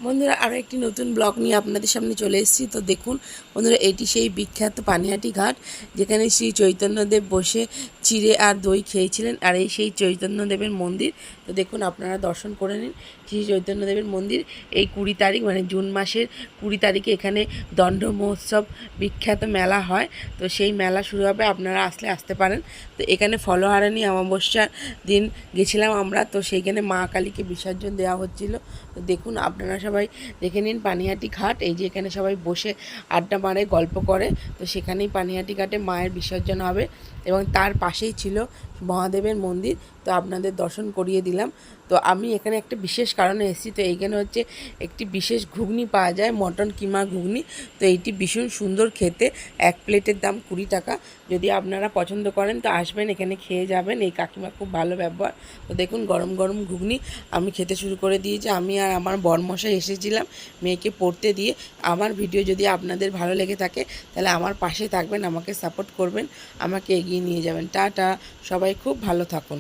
বন্ধুরা আরও একটি নতুন ব্লগ নিয়ে আপনাদের সামনে চলে এসেছি। তো দেখুন বন্ধুরা, এটি সেই বিখ্যাত পানিহাটি ঘাট, যেখানে শ্রী চৈতন্যদেব বসে চিড়ে আর দই খেয়েছিলেন। আর এই সেই চৈতন্যদেবের মন্দির। তো দেখুন, আপনারা দর্শন করে নিন শ্রী চৈতন্যদেবের মন্দির। এই 20 তারিখ মানে জুন মাসের 20 তারিখে এখানে দণ্ড মহোৎসব বিখ্যাত মেলা হয়। তো সেই মেলা শুরু হবে, আপনারা আসতে পারেন। তো এখানে ফলহারানি অমাবস্যার দিন গেছিলাম আমরা। তো সেইখানে মা কালীকে বিসর্জন দেওয়া হচ্ছিল। তো দেখুন, আপনারা সবাই দেখে নিন পানিহাটি ঘাট। এই যে এখানে সবাই বসে আড্ডা মারে, গল্প করে। তো সেখানেই পানিহাটি ঘাটে মায়ের বিসর্জন হবে এবং তার পাশেই ছিল মহাদেবের মন্দির। তো আপনাদের দর্শন করিয়ে দিলাম। তো আমি এখানে একটা বিশেষ কারণে এসেছি। তো এইখানে হচ্ছে একটি বিশেষ ঘুগনি পাওয়া যায়, মটন কিমা ঘুগনি। তো এইটি ভীষণ সুন্দর খেতে, এক প্লেটের দাম 20 টাকা। যদি আপনারা পছন্দ করেন তো আসবেন, এখানে খেয়ে যাবেন। এই কাকিমা খুব ভালো ব্যবহার। তো দেখুন, গরম গরম ঘুগনি আমি খেতে শুরু করে দিয়েছি। আমি আর আমার বরমশাই এসেছিলাম মেয়েকে পড়তে দিয়ে। আমার ভিডিও যদি আপনাদের ভালো লেগে থাকে তাহলে আমার পাশে থাকবেন, আমাকে সাপোর্ট করবেন, আমাকে এগিয়ে নিয়ে যাবেন। টাটা, সবাই খুব ভালো থাকুন।